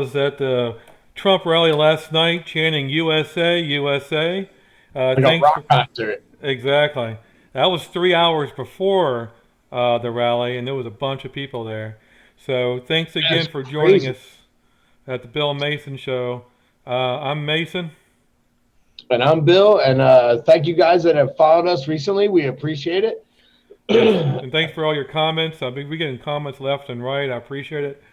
was at the Trump rally last night chanting USA, USA. Like a Thanks rock for, concert. exactly. That was 3 hours before the rally, and there was a bunch of people there. So thanks again That's for joining crazy. us at the Bill Mason Show. I'm Mason. And I'm Bill, and thank you guys that have followed us recently. We appreciate it. Yes, and thanks for all your comments. We're getting comments left and right. I appreciate it.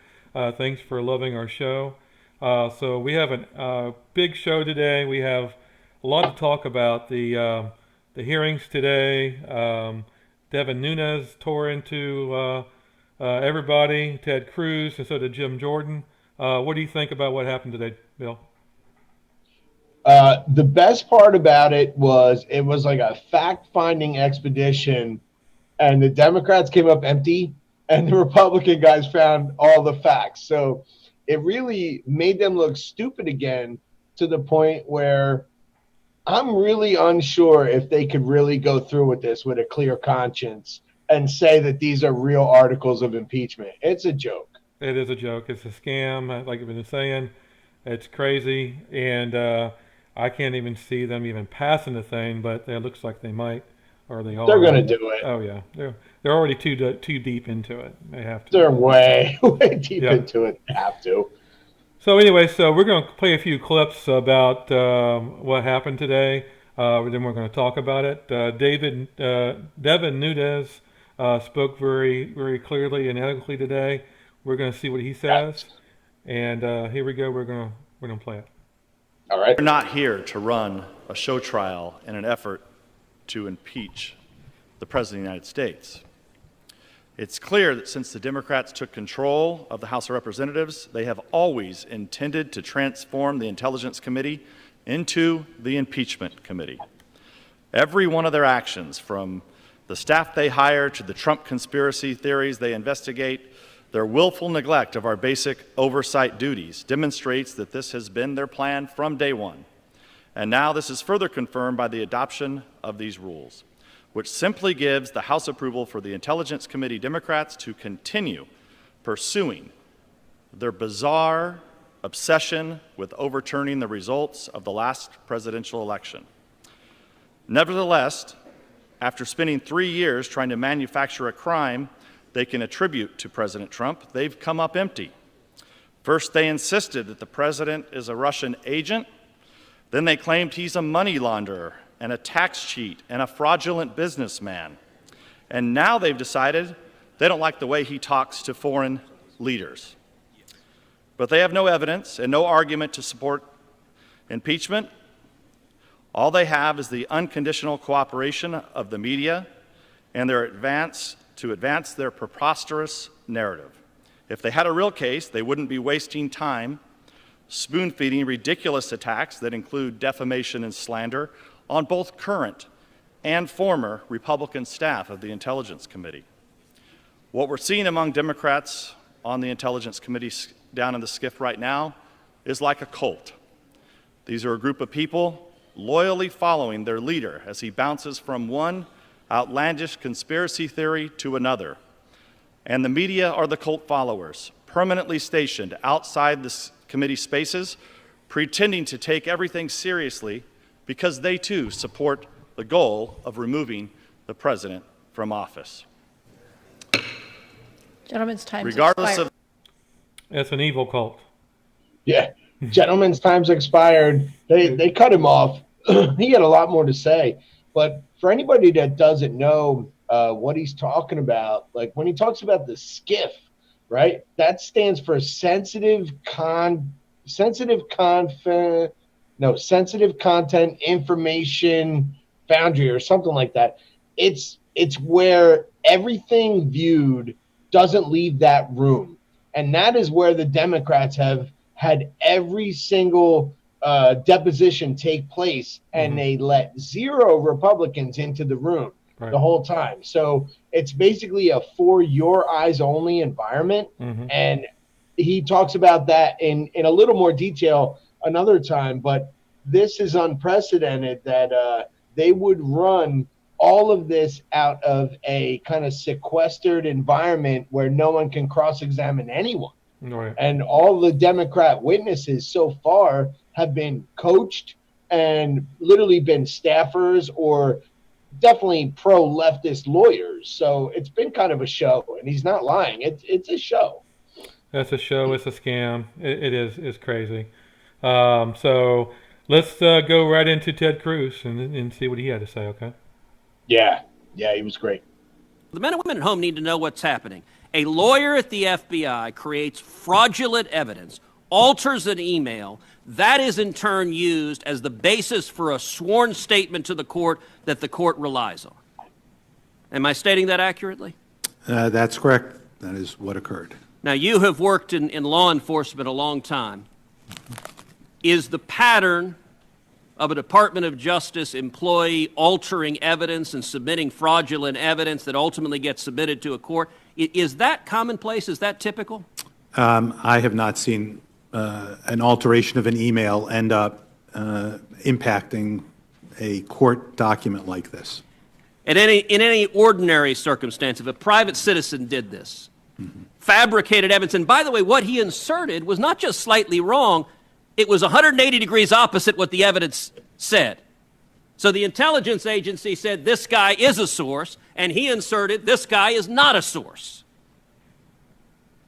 Thanks for loving our show. So we have a big show today. We have a lot to talk about. The hearings today. Devin Nunes tore into everybody. Ted Cruz, and so did Jim Jordan. What do you think about what happened today, Bill? The best part about it was like a fact-finding expedition, and the Democrats came up empty, and the Republican guys found all the facts. So it really made them look stupid again, to the point where I'm really unsure if they could really go through with this with a clear conscience and say that these are real articles of impeachment. It's a joke. It is a joke. It's a scam. Like I've been saying, it's crazy, and I can't even see them even passing the thing. But it looks like they might, or they They're are. going to do it. Oh yeah, they're already too deep into it. They have to They're be. way, way deep Yeah. into it. They have to. So anyway, so we're going to play a few clips about what happened today. Then we're going to talk about it. Devin Nunes spoke very clearly and eloquently today. We're going to see what he says, and here we go. We're going to play it. All right. We're not here to run a show trial in an effort to impeach the President of the United States. It's clear that since the Democrats took control of the House of Representatives, they have always intended to transform the Intelligence Committee into the Impeachment Committee. Every one of their actions, from the staff they hire to the Trump conspiracy theories they investigate, their willful neglect of our basic oversight duties, demonstrates that this has been their plan from day one. And now this is further confirmed by the adoption of these rules, which simply gives the House approval for the Intelligence Committee Democrats to continue pursuing their bizarre obsession with overturning the results of the last presidential election. Nevertheless, after spending 3 years trying to manufacture a crime they can attribute to President Trump, they've come up empty. First, they insisted that the president is a Russian agent. Then they claimed he's a money launderer and a tax cheat and a fraudulent businessman. And now they've decided they don't like the way he talks to foreign leaders. But they have no evidence and no argument to support impeachment. All they have is the unconditional cooperation of the media and their advance their preposterous narrative. If they had a real case, they wouldn't be wasting time spoon-feeding ridiculous attacks that include defamation and slander on both current and former Republican staff of the Intelligence Committee. What we're seeing among Democrats on the Intelligence Committee down in the SCIF right now is like a cult. These are a group of people loyally following their leader as he bounces from one outlandish conspiracy theory to another. And the media are the cult followers, permanently stationed outside the committee spaces, pretending to take everything seriously because they too support the goal of removing the president from office. Gentlemen's time's Regardless expired. of It's an evil cult. Yeah. Gentleman's time's expired. They cut him off. He had a lot more to say. But for anybody that doesn't know what he's talking about, like when he talks about the SCIF, right? That stands for sensitive content information foundry or something like that. It's where everything viewed doesn't leave that room. And that is where the Democrats have had every single deposition take place, and they let 0 Republicans into the room the whole time. So it's basically a for your eyes only environment. And he talks about that in a little more detail another time, but this is unprecedented that they would run all of this out of a kind of sequestered environment where no one can cross-examine anyone. Right. And all the Democrat witnesses so far have been coached and literally been staffers or definitely pro-leftist lawyers. So it's been kind of a show, and he's not lying. It's a show. That's a show. It's a scam. It is. It's crazy. So let's go right into Ted Cruz and see what he had to say. Okay. Yeah, yeah, he was great. The men and women at home need to know what's happening. A lawyer at the FBI creates fraudulent evidence, alters an email. That is in turn used as the basis for a sworn statement to the court that the court relies on. Am I stating that accurately? That's correct. That is what occurred. Now, you have worked in law enforcement a long time. Is the pattern of a Department of Justice employee altering evidence and submitting fraudulent evidence that ultimately gets submitted to a court, is that commonplace? Is that typical? I have not seen an alteration of an email end up impacting a court document like this. In any ordinary circumstance, if a private citizen did this, fabricated evidence, and by the way, what he inserted was not just slightly wrong, it was 180 degrees opposite what the evidence said. So the intelligence agency said this guy is a source, and he inserted this guy is not a source.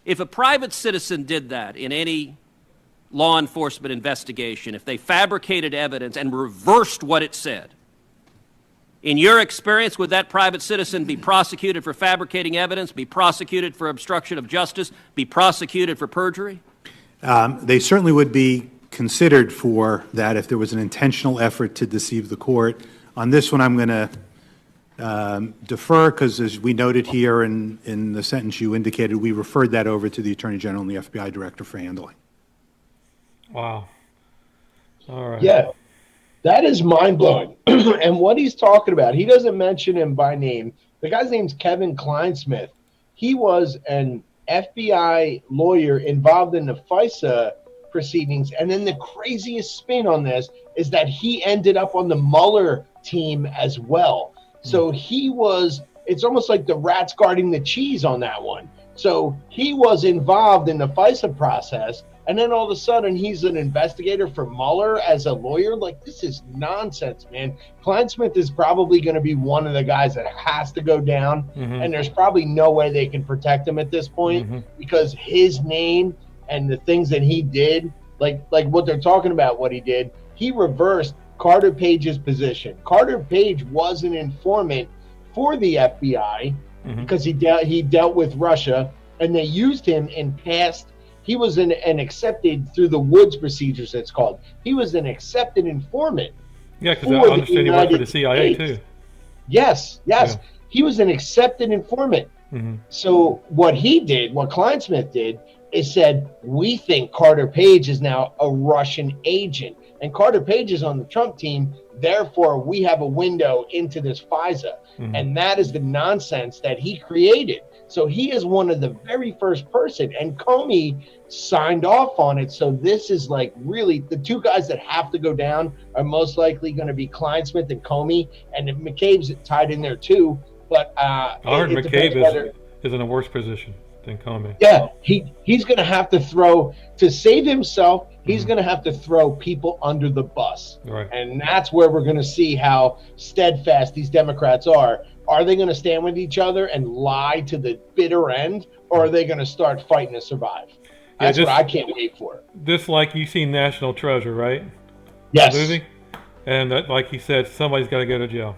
If a private citizen did that in any law enforcement investigation, if they fabricated evidence and reversed what it said, in your experience, would that private citizen be prosecuted for fabricating evidence, be prosecuted for obstruction of justice, be prosecuted for perjury? They certainly would be considered for that if there was an intentional effort to deceive the court. On this one, I'm going to defer because, as we noted here in the sentence you indicated, we referred that over to the Attorney General and the FBI Director for handling. Wow. All right. Yeah, that is mind-blowing. And what he's talking about, he doesn't mention him by name. The guy's name's Kevin Kleinsmith. He was an FBI lawyer involved in the FISA proceedings. And then the craziest spin on this is that he ended up on the Mueller team as well. So he was, it's almost like the rats guarding the cheese on that one. So he was involved in the FISA process. And then all of a sudden, he's an investigator for Mueller as a lawyer. Like, this is nonsense, man. Kleinsmith is probably going to be one of the guys that has to go down. And there's probably no way they can protect him at this point because his name and the things that he did, like what they're talking about, what he did, he reversed Carter Page's position. Carter Page was an informant for the FBI because he dealt with Russia, and they used him in past. He was an accepted through the Woods procedures, it's called. He was an accepted informant. Yeah, because I understand he worked for the CIA too. Yes. Yeah. He was an accepted informant. So what he did, what Kleinsmith did, is said, we think Carter Page is now a Russian agent. And Carter Page is on the Trump team. Therefore, we have a window into this FISA. And that is the nonsense that he created. So he is one of the very first person, and Comey signed off on it. So this is like really the two guys that have to go down are most likely going to be Kleinsmith and Comey, and McCabe's tied in there too. But I heard McCabe is in a worse position than Comey. Yeah, he's going to have to throw to save himself. He's going to have to throw people under the bus, right? And that's where we're going to see how steadfast these Democrats are. Are they going to stand with each other and lie to the bitter end, or are they going to start fighting to survive? That's what I can't wait for. Just like you've seen National Treasure, right? Yes. The movie? And like he said, somebody's got to go to jail.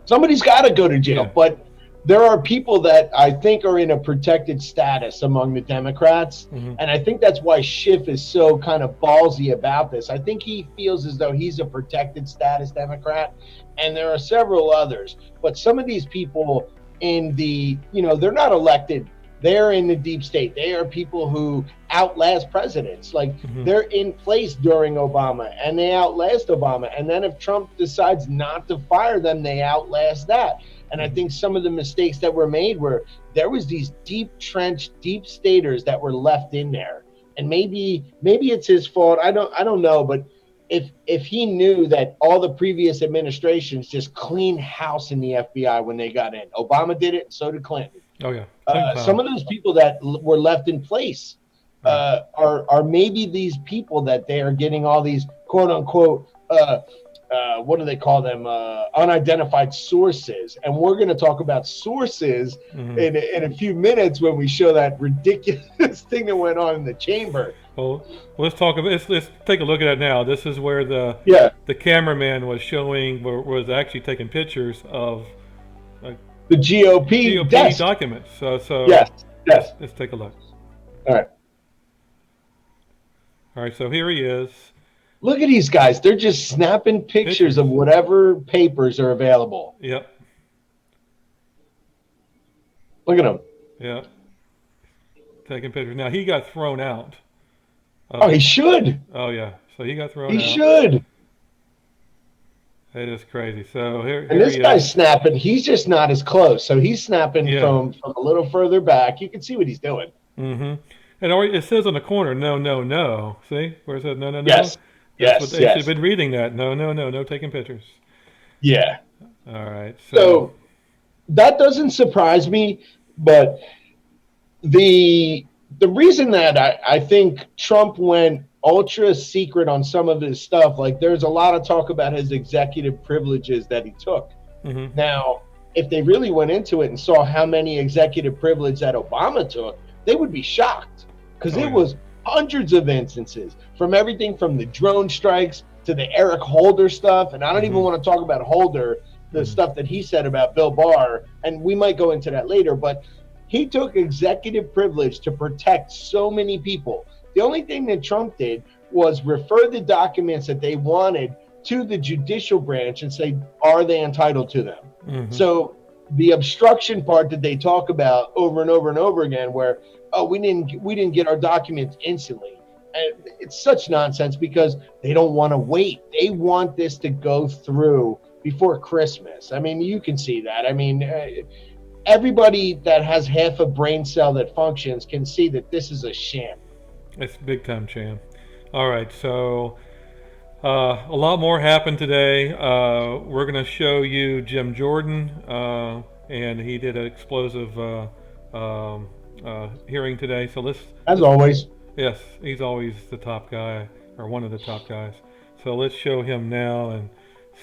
Somebody's got to go to jail, but there are people that I think are in a protected status among the Democrats, and I think that's why Schiff is so kind of ballsy about this. I think he feels as though he's a protected status Democrat, and there are several others. But some of these people in the, they're not elected. They're in the deep state. They are people who outlast presidents. Like they're in place during Obama, and they outlast Obama. And then if Trump decides not to fire them, they outlast that. And I think some of the mistakes that were made were there was these deep trench, deep staters that were left in there. And maybe it's his fault. I don't know. But if he knew that all the previous administrations just cleaned house in the FBI when they got in, Obama did it, and so did Clinton. Oh yeah. Some of those people that were left in place, are maybe these people that they are getting all these quote unquote what do they call them, unidentified sources. And we're going to talk about sources in a few minutes when we show that ridiculous thing that went on in the chamber. Well, let's take a look at it now. This is where the cameraman was showing, was actually taking pictures of the GOP desk documents. So yes. Let's take a look. All right. So here he is. Look at these guys. They're just snapping pictures of whatever papers are available. Yep. Look at him. Yeah. Taking pictures. Now, he got thrown out. Oh, he should. Oh, yeah. So he got thrown out. He should. It is crazy. So here And this he guy's is. snapping. He's just not as close. So he's snapping from a little further back. You can see what he's doing. Mm-hmm. And it says on the corner, no, no, no. See? Where it says no, no, no? Yes. They should have been reading that. No, no, no, no taking pictures. Yeah. All right. So that doesn't surprise me, but the reason that I think Trump went ultra secret on some of his stuff, like there's a lot of talk about his executive privileges that he took. Mm-hmm. Now, if they really went into it and saw how many executive privilege that Obama took, they would be shocked, because it was hundreds of instances, from everything from the drone strikes to the Eric Holder stuff. And I don't even want to talk about Holder, the stuff that he said about Bill Barr, and we might go into that later, but he took executive privilege to protect so many people. The only thing that Trump did was refer the documents that they wanted to the judicial branch and say, are they entitled to them? Mm-hmm. So the obstruction part that they talk about over and over and over again, where, oh, we didn't get our documents instantly. And it's such nonsense, because they don't want to wait. They want this to go through before Christmas. I mean, you can see that. I mean, everybody that has half a brain cell that functions can see that this is a sham. It's big time sham. All right, so a lot more happened today. We're going to show you Jim Jordan, and he did an explosive hearing today. So as always. Yes, he's always the top guy, or one of the top guys. So let's show him now and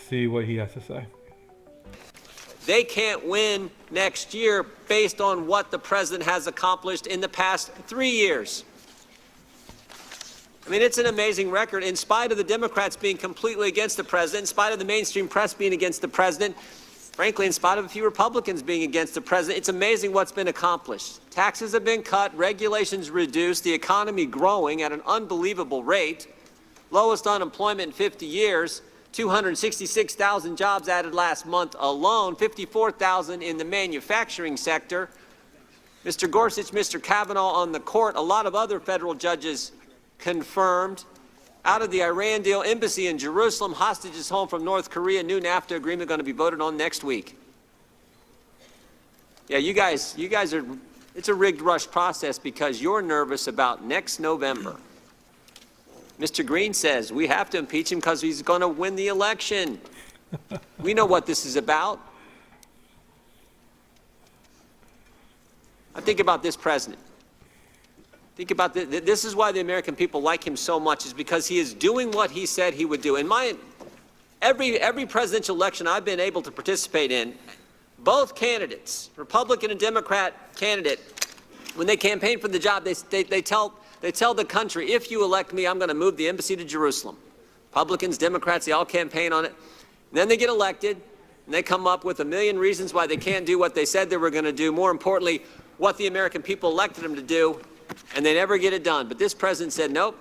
see what he has to say. They can't win next year based on what the president has accomplished in the past 3 years. I mean, it's an amazing record. In spite of the Democrats being completely against the president, in spite of the mainstream press being against the president, frankly, in spite of a few Republicans being against the president, it's amazing what's been accomplished. Taxes have been cut, regulations reduced, the economy growing at an unbelievable rate, lowest unemployment in 50 years, 266,000 jobs added last month alone, 54,000 in the manufacturing sector. Mr. Gorsuch, Mr. Kavanaugh on the court, a lot of other federal judges confirmed. Out of the Iran deal, embassy in Jerusalem, hostages home from North Korea, new NAFTA agreement going to be voted on next week. Yeah, you guys are, it's a rigged rush process because you're nervous about next November. Mr. Green says we have to impeach him because he's going to win the election. We know what this is about. I think about this president. Think about this. This is why the American people like him so much, is because he is doing what he said he would do. In every presidential election I've been able to participate in, both candidates, Republican and Democrat candidate, when they campaign for the job, they tell the country, if you elect me, I'm going to move the embassy to Jerusalem. Republicans, Democrats, they all campaign on it. And then they get elected, and they come up with a million reasons why they can't do what they said they were going to do. More importantly, what the American people elected them to do, and they never get it done. But this president said, nope,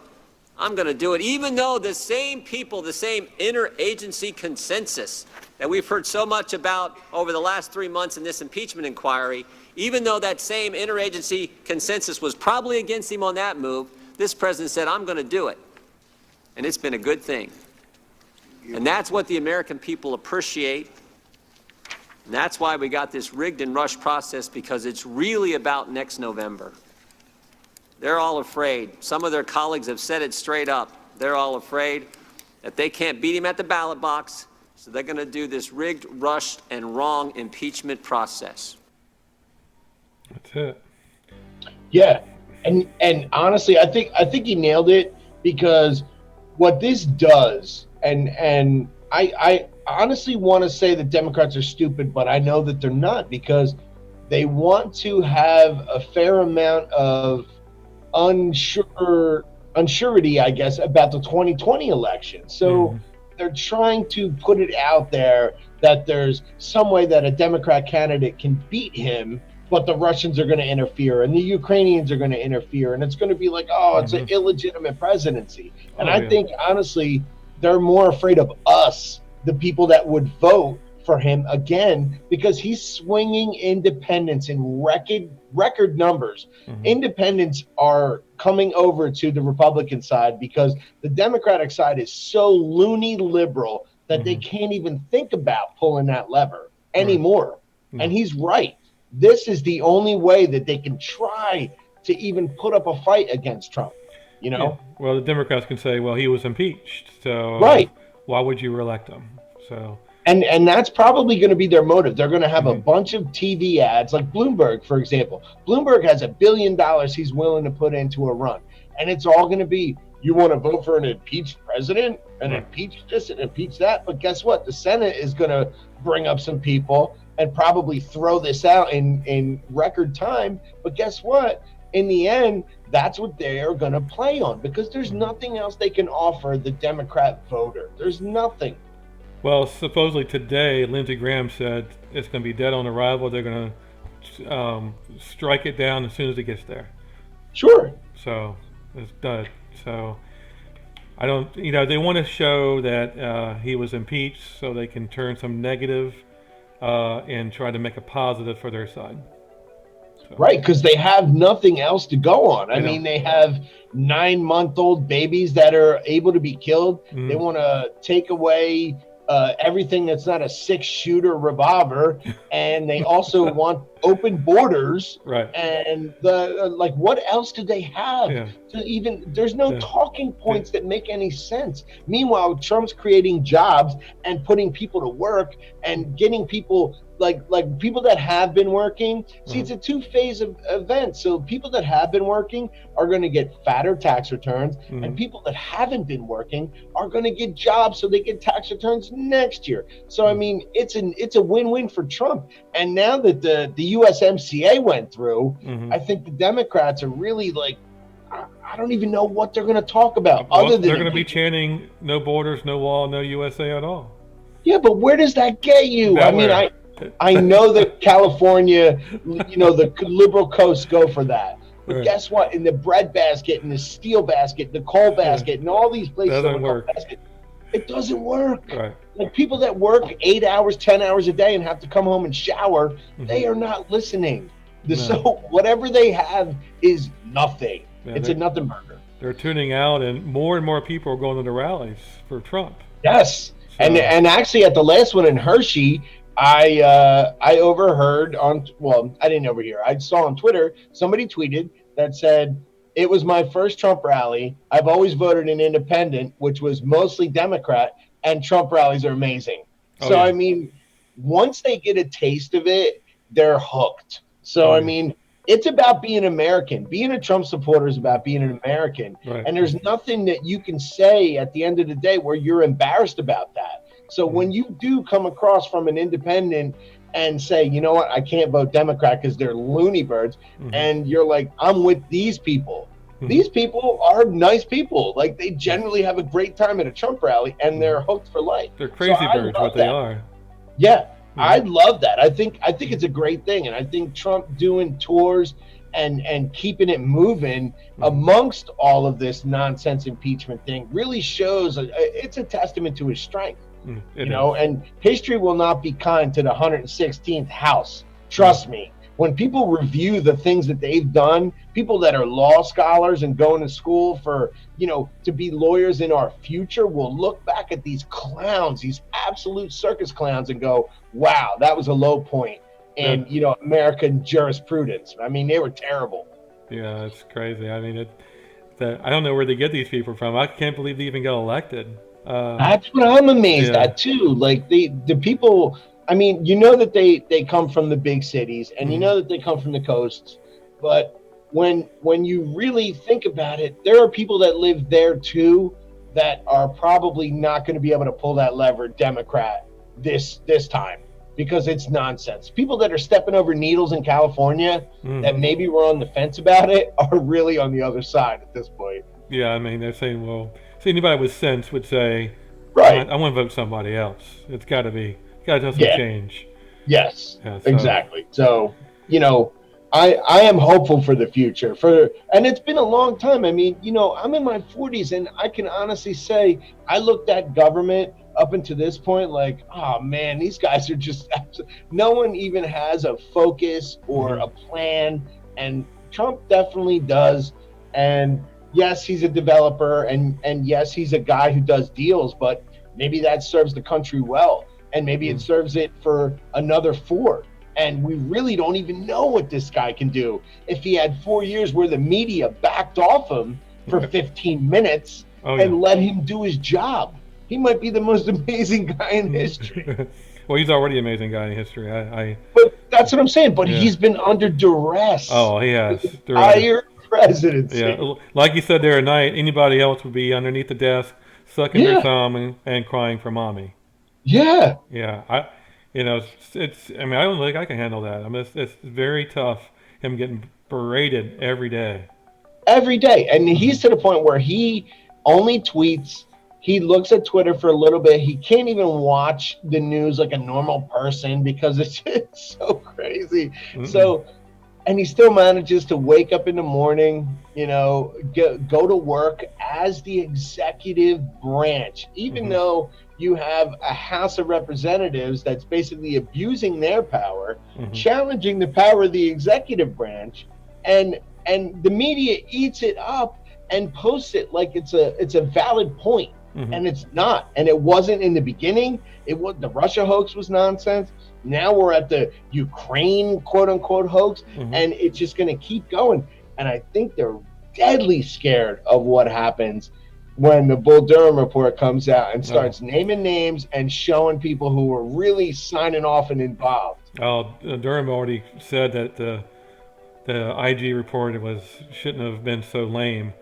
I'm going to do it. Even though the same people, the same interagency consensus that we've heard so much about over the last 3 months in this impeachment inquiry, even though that same interagency consensus was probably against him on that move, this president said, I'm going to do it. And it's been a good thing. And that's what the American people appreciate. And that's why we got this rigged and rushed process, because it's really about next November. They're all afraid. Some of their colleagues have said it straight up. They're all afraid that they can't beat him at the ballot box, so they're going to do this rigged, rushed, and wrong impeachment process. That's it. Yeah. And honestly, I think he nailed it, because what this does, and I honestly want to say that Democrats are stupid, but I know that they're not, because they want to have a fair amount of unsurety, I guess, about the 2020 election. So they're trying to put it out there that there's some way that a Democrat candidate can beat him, but the Russians are going to interfere and the Ukrainians are going to interfere, and it's going to be like, oh, it's an illegitimate presidency. And I think, honestly, they're more afraid of us, the people that would vote for him again, because he's swinging independents in record numbers. Independents are coming over to the Republican side because the Democratic side is so loony liberal that they can't even think about pulling that lever anymore. And he's right. This is the only way that they can try to even put up a fight against Trump. You know? Yeah. Well, the Democrats can say, well, he was impeached, so right. Why would you reelect him? So. And that's probably going to be their motive. They're going to have a bunch of TV ads, like Bloomberg, for example. Bloomberg has $1 billion he's willing to put into a run. And it's all going to be, you want to vote for an impeached president and impeach this and impeach that. But guess what? The Senate is going to bring up some people and probably throw this out in record time. But guess what? In the end, that's what they are going to play on, because there's nothing else they can offer the Democrat voter. There's nothing. Well, supposedly today, Lindsey Graham said it's going to be dead on arrival. They're going to strike it down as soon as it gets there. Sure. So it's done. So I don't, they want to show that he was impeached so they can turn some negative and try to make a positive for their side. So. Right, because they have nothing else to go on. I mean, they have 9-month-old babies that are able to be killed. They want to take away everything that's not a 6-shooter revolver, and they also want open borders. Right. And what else do they have to even? There's no talking points that make any sense. Meanwhile, Trump's creating jobs and putting people to work and getting people like people that have been working. See, it's a two-phase event. So people that have been working are going to get fatter tax returns, and people that haven't been working are going to get jobs, so they get tax returns next year. So I mean, it's a win-win for Trump. And now that the USMCA went through, I think the Democrats are really like, I don't even know what they're going to talk about. Well, other than they're going to be chanting "No borders, no wall, no USA" at all. Yeah, but where does that get you? Nowhere. I mean, I know that California, the liberal coasts go for that. But guess what? In the bread basket, in the steel basket, the coal basket, and all these places, doesn't work. It doesn't work. Right. Like people that work 8 hours, 10 hours a day and have to come home and shower, they are not listening. So whatever they have is nothing. Yeah, it's a nothing burger. They're tuning out, and more people are going to the rallies for Trump. Yes. So. And actually at the last one in Hershey, I overheard I didn't overhear. I saw on Twitter, somebody tweeted that said, it was my first Trump rally. I've always voted an independent, which was mostly Democrat, and Trump rallies are amazing. I mean, once they get a taste of it, they're hooked. So, I mean, it's about being American. Being a Trump supporter is about being an American. Right. And there's nothing that you can say at the end of the day where you're embarrassed about that. So when you do come across from an independent and say, you know what, I can't vote Democrat because they're loony birds, and you're like, I'm with these people. These people are nice people. Like, they generally have a great time at a Trump rally, and they're hooked for life. They're crazy birds, what they are. Yeah, I love that. I think it's a great thing, and I think Trump doing tours and keeping it moving amongst all of this nonsense impeachment thing really shows it's a testament to his strength. And history will not be kind to the 116th House. Trust me. When people review the things that they've done, people that are law scholars and going to school for, to be lawyers in our future will look back at these clowns, these absolute circus clowns, and go, wow, that was a low point in, American jurisprudence. I mean, they were terrible. Yeah, it's crazy. I mean, I don't know where they get these people from. I can't believe they even got elected. That's what I'm amazed at too. Like the people, I mean, that they come from the big cities, and that they come from the coasts, but when you really think about it, there are people that live there too that are probably not going to be able to pull that lever Democrat this time, because it's nonsense. People that are stepping over needles in California that maybe were on the fence about it are really on the other side at this point. Yeah, I mean, they're saying, well, see, anybody with sense would say, Right. I want to vote somebody else. It's got to have some change. Yes, Yeah, so, exactly. So, I am hopeful for the future. And it's been a long time. I mean, I'm in my 40s, and I can honestly say I looked at government up until this point like, oh man, these guys are just no one even has a focus or a plan, and Trump definitely does. And yes, he's a developer, and yes, he's a guy who does deals, but maybe that serves the country well, and maybe it serves it for another 4. And we really don't even know what this guy can do. If he had 4 years where the media backed off him for 15 minutes and let him do his job, he might be the most amazing guy in history. Well, he's already an amazing guy in history. But that's what I'm saying. But he's been under duress. Oh, he has. The entire presidency. Yeah, like you said there at night, anybody else would be underneath the desk, sucking their thumb and crying for mommy. Yeah. Yeah. It's. I mean, I don't think I can handle that. I mean, it's very tough. Him getting berated every day. Every day, and he's to the point where he only tweets. He looks at Twitter for a little bit. He can't even watch the news like a normal person because it's just so crazy. So, and he still manages to wake up in the morning, go to work as the executive branch, even though you have a House of Representatives that's basically abusing their power, challenging the power of the executive branch, and the media eats it up and posts it like it's a valid point. And it's not, and it wasn't in the beginning. The Russia hoax was nonsense. Now we're at the Ukraine quote unquote hoax, and it's just going to keep going. And I think they're deadly scared of what happens when the Bull Durham report comes out and starts naming names and showing people who were really signing off and involved. Oh, Durham already said that the IG report shouldn't have been so lame.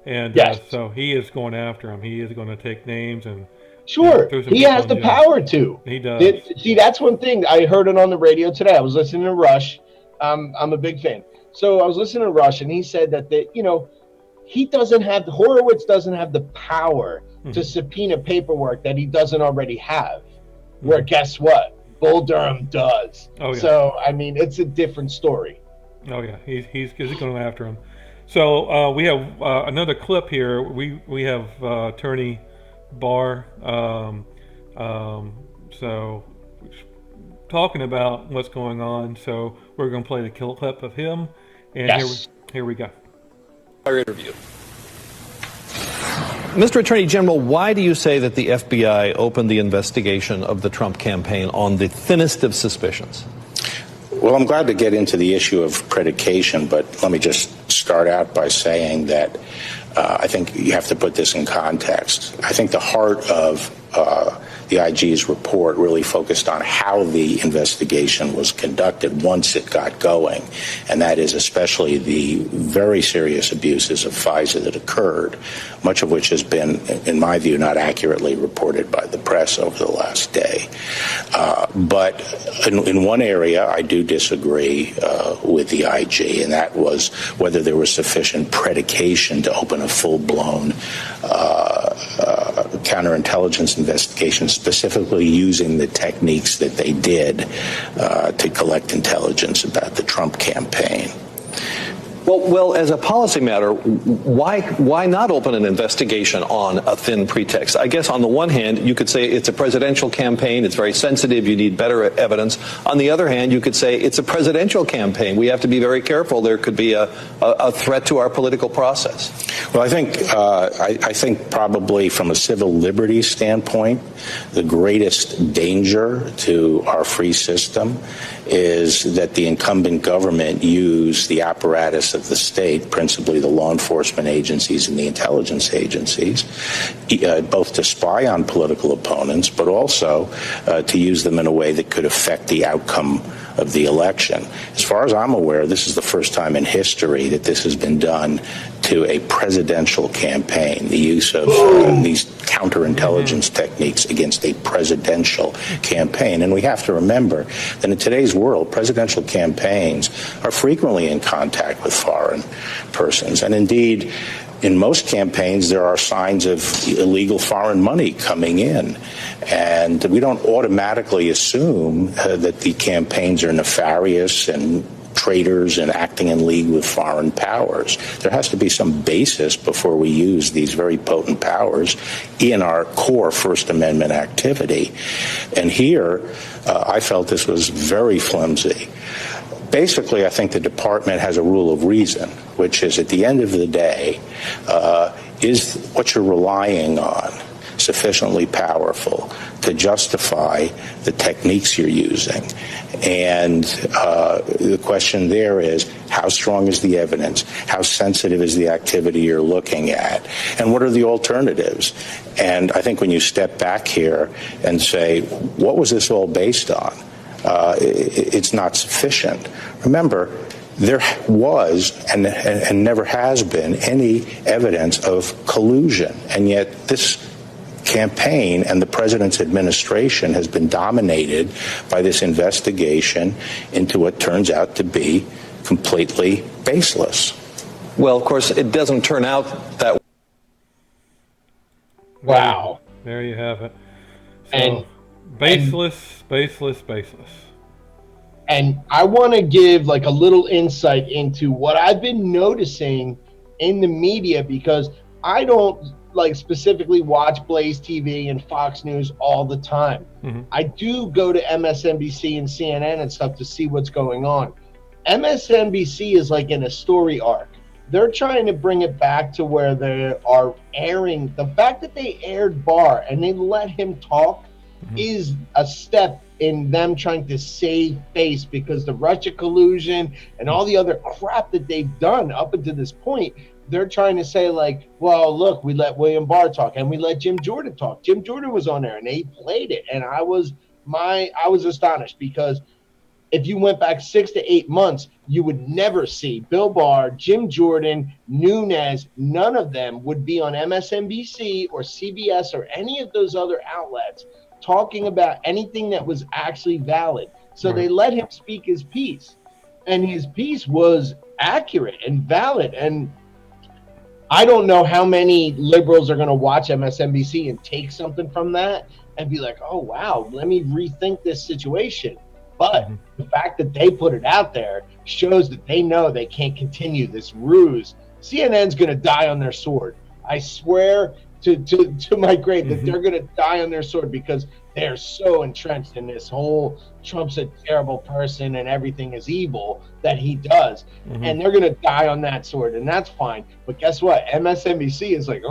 And so he is going after him. He is going to take names and sure, he has the power to. He does. See, that's one thing. I heard it on the radio today. I was listening to Rush. I'm a big fan. So I was listening to Rush, and he said that Horowitz doesn't have the power to subpoena paperwork that he doesn't already have. Where guess what? Bull Durham does. Oh, yeah. So I mean, it's a different story. Oh yeah, he's going after him. So we have another clip here. We have Attorney Barr, so talking about what's going on. So we're going to play the clip of him, and here we go. Our interview. Mr. Attorney General, why do you say that the FBI opened the investigation of the Trump campaign on the thinnest of suspicions? Well, I'm glad to get into the issue of predication, but let me just start out by saying that I think you have to put this in context. I think the heart of the IG's report really focused on how the investigation was conducted once it got going, and that is especially the very serious abuses of FISA that occurred, much of which has been, in my view, not accurately reported by the press over the last day. But in one area, I do disagree with the IG, and that was whether there was sufficient predication to open a full-blown counterintelligence investigation, specifically using the techniques that they did to collect intelligence about the Trump campaign. Well, as a policy matter, why not open an investigation on a thin pretext? I guess on the one hand, you could say it's a presidential campaign. It's very sensitive. You need better evidence. On the other hand, you could say it's a presidential campaign. We have to be very careful. There could be a threat to our political process. Well, I think probably from a civil liberties standpoint, the greatest danger to our free system is that the incumbent government use the apparatus of the state, principally the law enforcement agencies and the intelligence agencies, both to spy on political opponents, but also to use them in a way that could affect the outcome of the election. As far as I'm aware, this is the first time in history that this has been done to a presidential campaign, the use of these counterintelligence techniques against a presidential campaign. And we have to remember that in today's world, presidential campaigns are frequently in contact with foreign persons. And indeed, in most campaigns, there are signs of illegal foreign money coming in. And we don't automatically assume that the campaigns are nefarious and traitors and acting in league with foreign powers. There has to be some basis before we use these very potent powers in our core First Amendment activity. And here, I felt this was very flimsy. Basically, I think the department has a rule of reason, which is at the end of the day, is what you're relying on sufficiently powerful to justify the techniques you're using? And the question there is, how strong is the evidence? How sensitive is the activity you're looking at? And what are the alternatives? And I think when you step back here and say, what was this all based on? It's not sufficient. Remember, there was and never has been any evidence of collusion, and yet this campaign and the president's administration has been dominated by this investigation into what turns out to be completely baseless. Well, of course, it doesn't turn out that. Wow. There you have it. So, And- baseless. And I want to give like a little insight into what I've been noticing in the media, because I don't like specifically watch Blaze TV and Fox News all the time. I do go to MSNBC and CNN and stuff to see what's going on. MSNBC is like in a story arc. They're trying to bring it back to where they are airing. The fact that they aired Barr and they let him talk is a step in them trying to save face, because the Russia collusion and all the other crap that they've done up until this point, they're trying to say like, well, look, we let William Barr talk and we let Jim Jordan talk. Jim Jordan was on there and they played it. And I was astonished, because if you went back 6 to 8 months, you would never see Bill Barr, Jim Jordan, Nunes. None of them would be on MSNBC or CBS or any of those other outlets talking about anything that was actually valid. So they let him speak his piece, and his piece was accurate and valid. And I don't know how many liberals are going to watch MSNBC and take something from that and be like, oh, wow, let me rethink this situation. But the fact that they put it out there shows that they know they can't continue this ruse. CNN's going to die on their sword. I swear to my grave that they're going to die on their sword, because they're so entrenched in this whole Trump's a terrible person and everything is evil that he does. And they're going to die on that sword, and that's fine. But guess what? MSNBC is like,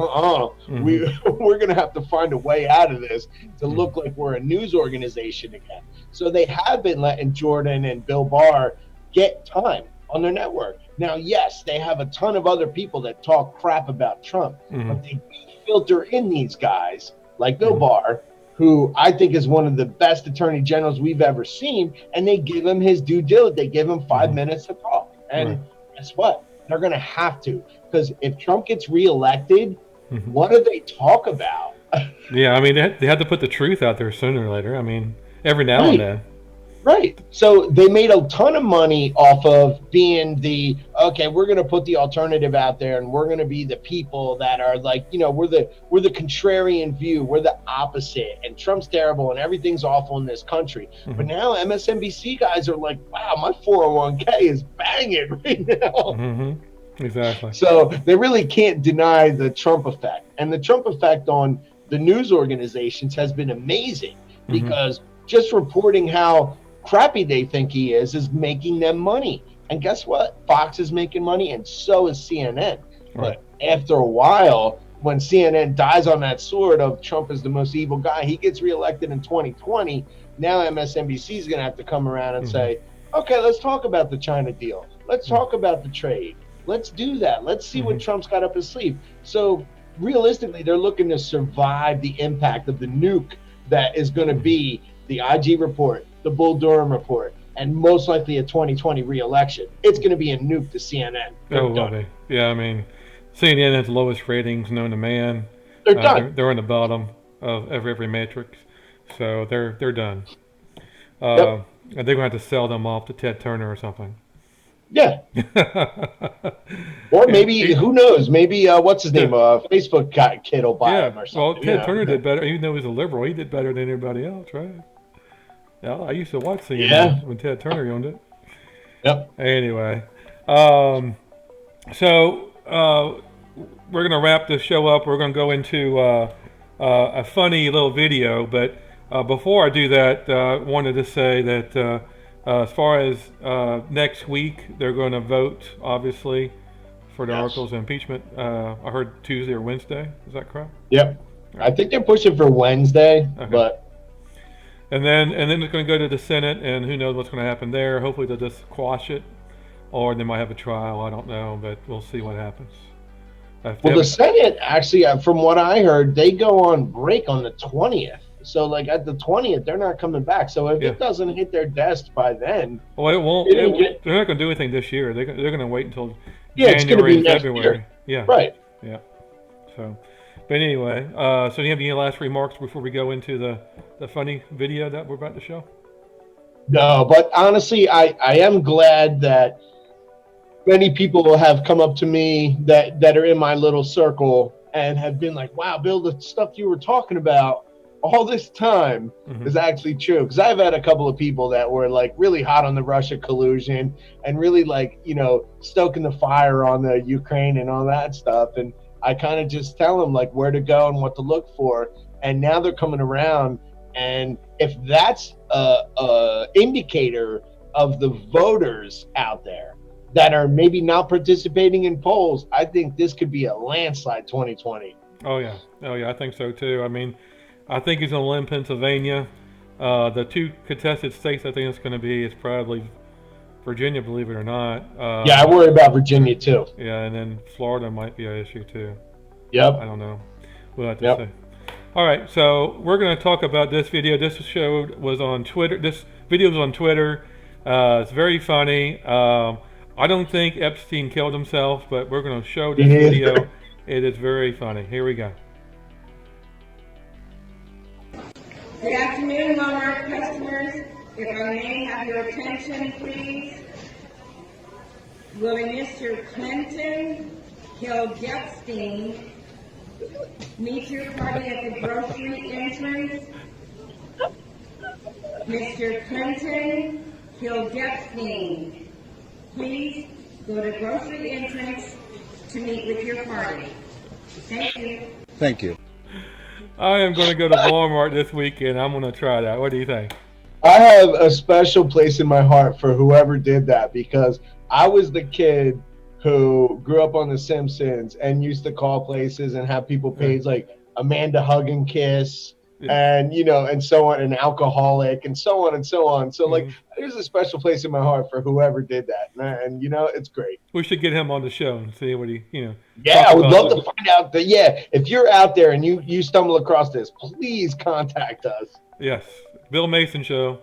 we're going to have to find a way out of this to look like we're a news organization again. So they have been letting Jordan and Bill Barr get time on their network. Now, yes, they have a ton of other people that talk crap about Trump, but they filter in these guys like Bill Barr, who I think is one of the best attorney generals we've ever seen, and they give him his due diligence. They give him 5 minutes to talk. And guess what? They're going to have to, because if Trump gets reelected, what do they talk about? Yeah, I mean, they had to put the truth out there sooner or later. I mean, every now and then. Right. So they made a ton of money off of being the, okay, we're going to put the alternative out there, and we're going to be the people that are like, you know, we're the contrarian view. We're the opposite, and Trump's terrible and everything's awful in this country. But now MSNBC guys are like, wow, my 401k is banging right now. Exactly. So they really can't deny the Trump effect. And the Trump effect on the news organizations has been amazing, because just reporting how crappy they think he is making them money. And guess what? Fox is making money, and so is CNN. But after a while, when CNN dies on that sword of Trump is the most evil guy, he gets reelected in 2020. Now MSNBC is going to have to come around and say, okay, let's talk about the China deal. Let's talk about the trade. Let's do that. Let's see what Trump's got up his sleeve. So realistically, they're looking to survive the impact of the nuke that is going to be the IG report, the Bull Durham report, and most likely a 2020 re-election. It's going to be a nuke to CNN. Oh, will they? Yeah, I mean, CNN has the lowest ratings known to man. They're done. They're on the bottom of every matrix, so they're done. Yep. And they're going to have to sell them off to Ted Turner or something. Yeah. Or maybe, who knows? Maybe what's his name? Facebook kid will buy him or something. Well, Ted Turner did better, even though he was a liberal. He did better than anybody else, right? Yeah, I used to watch CNN when Ted Turner owned it. Yep. Anyway, so we're going to wrap this show up. We're going to go into a funny little video, but before I do that, I wanted to say that as far as next week, they're going to vote, obviously, for the articles of impeachment. I heard Tuesday or Wednesday. Is that correct? Yep. I think they're pushing for Wednesday, but... And then it's going to go to the Senate, and who knows what's going to happen there. Hopefully they'll just quash it, or they might have a trial. I don't know, but we'll see what happens. Well, the Senate, actually, from what I heard, they go on break on the 20th. So, like, at the 20th, they're not coming back. So if it doesn't hit their desk by then... Well, it won't. They're not going to do anything this year. They're going to wait until it's January and next February. year. Yeah. Right. Yeah. So, but anyway, so do you have any last remarks before we go into the funny video that we're about to show? No, but honestly, I am glad that many people have come up to me that are in my little circle and have been like, wow, Bill, the stuff you were talking about all this time is actually true. Because I've had a couple of people that were like really hot on the Russia collusion and really like, stoking the fire on the Ukraine and all that stuff. And I kind of just tell them like where to go and what to look for. And now they're coming around. And if that's a indicator of the voters out there that are maybe not participating in polls, I think this could be a landslide 2020. Oh yeah, I think so too. I mean, I think he's going to win Pennsylvania. The two contested states I think it's going to be is probably Virginia, believe it or not. I worry about Virginia too. Yeah, and then Florida might be an issue too. Yep. I don't know. We'll have to see. All right, so we're going to talk about this video. This show was on Twitter. This video was on Twitter. It's very funny. I don't think Epstein killed himself, but we're going to show this video. It is very funny. Here we go. Good afternoon, Walmart customers. If I may have your attention, please. Will Mr. Clinton kill Epstein? Meet your party at the grocery entrance. Mr. Clinton kill Epstein. Please go to grocery entrance to meet with your party. Thank you. Thank you. I am going to go to Walmart this weekend. I'm going to try that. What do you think? I have a special place in my heart for whoever did that because I was the kid who grew up on The Simpsons and used to call places and have people page like Amanda Hug and Kiss and, and so on, an alcoholic and so on and so on. So like, there's a special place in my heart for whoever did that. And it's great. We should get him on the show and see what he, Yeah, I would love to find out that, if you're out there and you stumble across this, please contact us. Yes. Bill Mason show.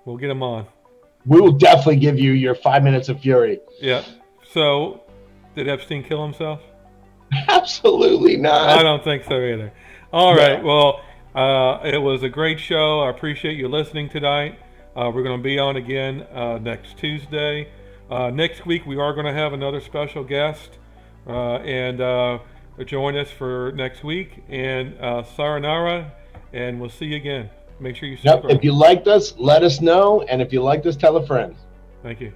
We'll get him on. We will definitely give you your 5 minutes of fury. Yeah. So, did Epstein kill himself? Absolutely not. I don't think so either. All right. Well, it was a great show. I appreciate you listening tonight. We're going to be on again next Tuesday. Next week, we are going to have another special guest. And join us for next week. And sayonara. And we'll see you again. Make sure you subscribe. If you liked us, let us know. And if you liked us, tell a friend. Thank you.